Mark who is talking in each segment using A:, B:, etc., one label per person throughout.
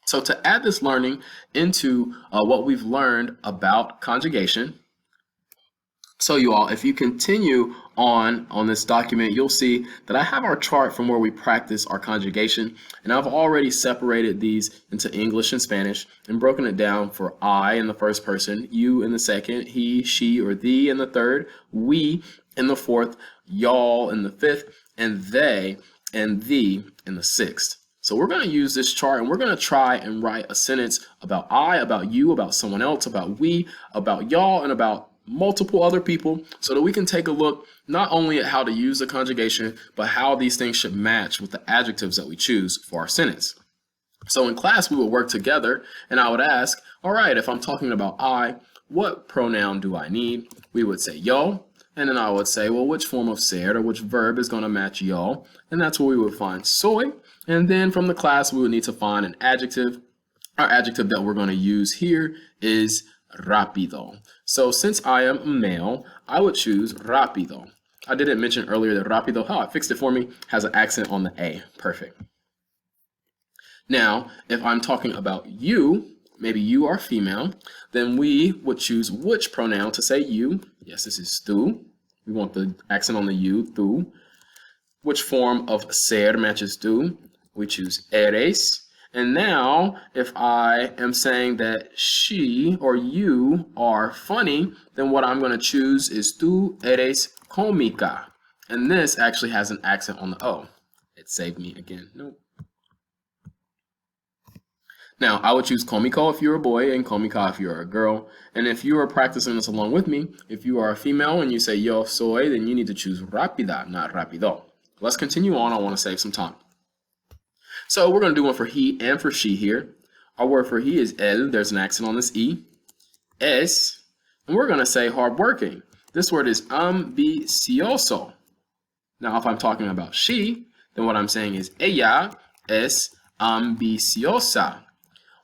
A: So to add this learning into what we've learned about conjugation, so you all, if you continue on this document, you'll see that I have our chart from where we practice our conjugation, and I've already separated these into English and Spanish and broken it down for I in the first person, you in the second, he, she, or thee in the third, we in the fourth, y'all in the fifth, and they and thee in the sixth. So we're going to use this chart and we're going to try and write a sentence about I, about you, about someone else, about we, about y'all, and about multiple other people, so that we can take a look not only at how to use the conjugation, but how these things should match with the adjectives that we choose for our sentence. So in class, we would work together and I would ask, all right, if I'm talking about I, what pronoun do I need? We would say yo, and then I would say, well, which form of ser or which verb is going to match yo? And that's where we would find soy. And then from the class, we would need to find an adjective. Our adjective that we're going to use here is rápido. So since I am a male, I would choose rápido. I didn't mention earlier that rápido, I fixed it for me, has an accent on the A. Perfect. Now, if I'm talking about you, maybe you are female, then we would choose which pronoun to say you. Yes, this is tú. We want the accent on the you, tú. Which form of ser matches tú? We choose eres. And now, if I am saying that she or you are funny, then what I'm going to choose is tú eres cómica. And this actually has an accent on the O. It saved me again. Nope. Now, I would choose cómico if you're a boy and cómica if you're a girl. And if you are practicing this along with me, if you are a female and you say yo soy, then you need to choose rápida, not rápido. Let's continue on. I want to save some time. So we're going to do one for he and for she here. Our word for he is el. There's an accent on this E. Es. And we're going to say hardworking. This word is ambicioso. Now, if I'm talking about she, then what I'm saying is ella es ambiciosa.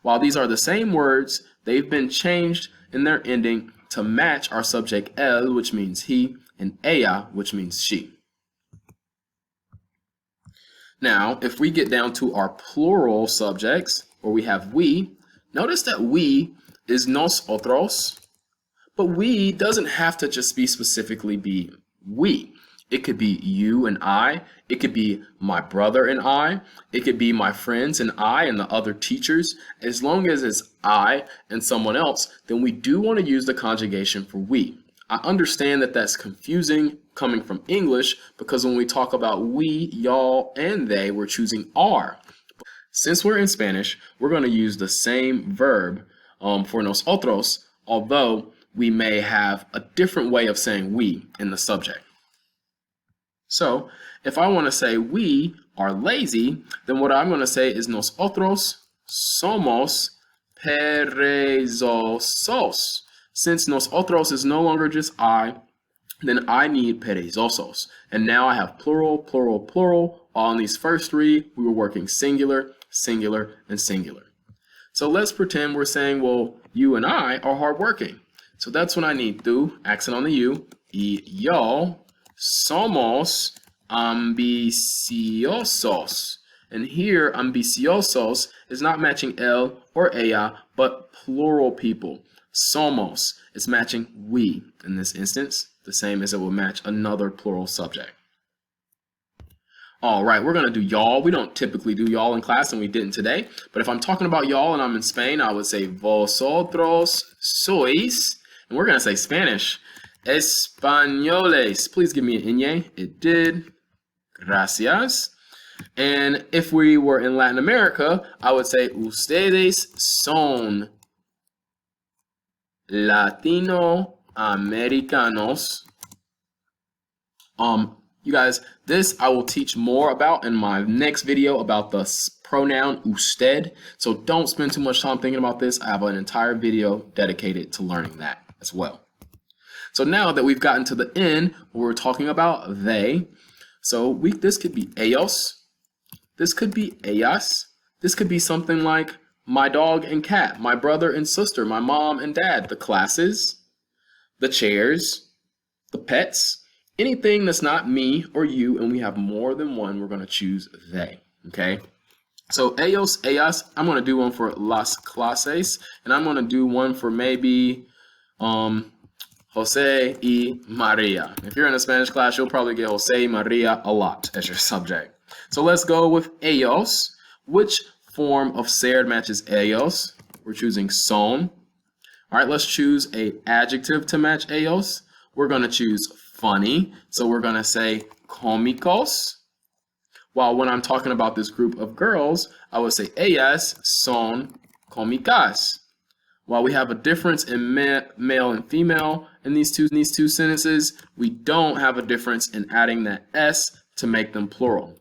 A: While these are the same words, they've been changed in their ending to match our subject el, which means he, and ella, which means she. Now, if we get down to our plural subjects, where we have we, notice that we is nosotros, but we doesn't have to just specifically be we. It could be you and I. It could be my brother and I. It could be my friends and I and the other teachers. As long as it's I and someone else, then we do want to use the conjugation for we. I understand that that's confusing coming from English because when we talk about we, y'all, and they, we're choosing are. Since we're in Spanish, we're going to use the same verb for nosotros, although we may have a different way of saying we in the subject. So if I want to say we are lazy, then what I'm going to say is nosotros somos perezosos. Since nosotros is no longer just I, then I need perezosos. And now I have plural, plural, plural. All in these first three, we were working singular, singular, and singular. So let's pretend we're saying, well, you and I are hardworking. So that's when I need tú, accent on the U, y yo somos ambiciosos. And here, ambiciosos is not matching el or ella, but plural people. Somos is matching we in this instance, the same as it will match another plural subject. All right, we're going to do y'all. We don't typically do y'all in class, and we didn't today. But if I'm talking about y'all and I'm in Spain, I would say vosotros sois. And we're going to say Spanish. Españoles. Please give me an ñ. It did. Gracias. And if we were in Latin America, I would say ustedes son Latinoamericanos. You guys, this I will teach more about in my next video about the pronoun usted. So don't spend too much time thinking about this. I have an entire video dedicated to learning that as well. So now that we've gotten to the end, we're talking about they. So this could be ellos. This could be ellas. This could be something like my dog and cat, my brother and sister, my mom and dad, the classes, the chairs, the pets, anything that's not me or you, and we have more than one, we're going to choose they, okay? So ellos, ellas, I'm going to do one for las clases, and I'm going to do one for maybe Jose y Maria. If you're in a Spanish class, you'll probably get Jose y Maria a lot as your subject. So let's go with ellos. Which form of ser matches ellos? We're choosing son. All right, let's choose a adjective to match ellos. We're going to choose funny. So we're going to say cómicos. While when I'm talking about this group of girls, I would say ellas son cómicas. While we have a difference in male and female in these two sentences, we don't have a difference in adding that s to make them plural.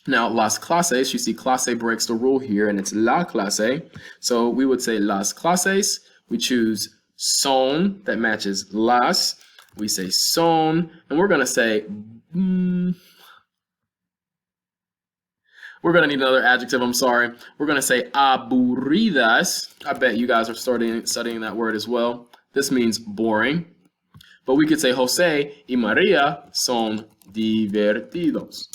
A: Now, las clases, you see clase breaks the rule here, and it's la clase. So we would say las clases. We choose son, that matches las. We say son, and we're going to say we're going to need another adjective, I'm sorry. We're going to say aburridas. I bet you guys are studying that word as well. This means boring. But we could say Jose y Maria son divertidos.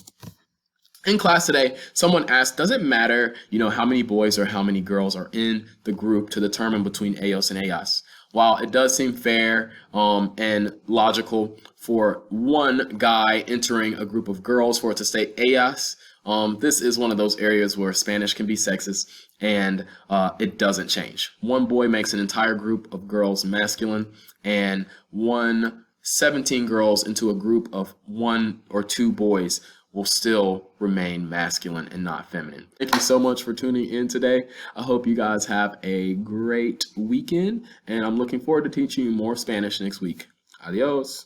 A: In class today, someone asked, does it matter, how many boys or how many girls are in the group to determine between ellos and ellas? While it does seem fair and logical for one guy entering a group of girls for it to say ellas, this is one of those areas where Spanish can be sexist, and it doesn't change. One boy makes an entire group of girls masculine, and 17 girls into a group of 1 or 2 boys will still remain masculine and not feminine. Thank you so much for tuning in today. I hope you guys have a great weekend, and I'm looking forward to teaching you more Spanish next week. Adios.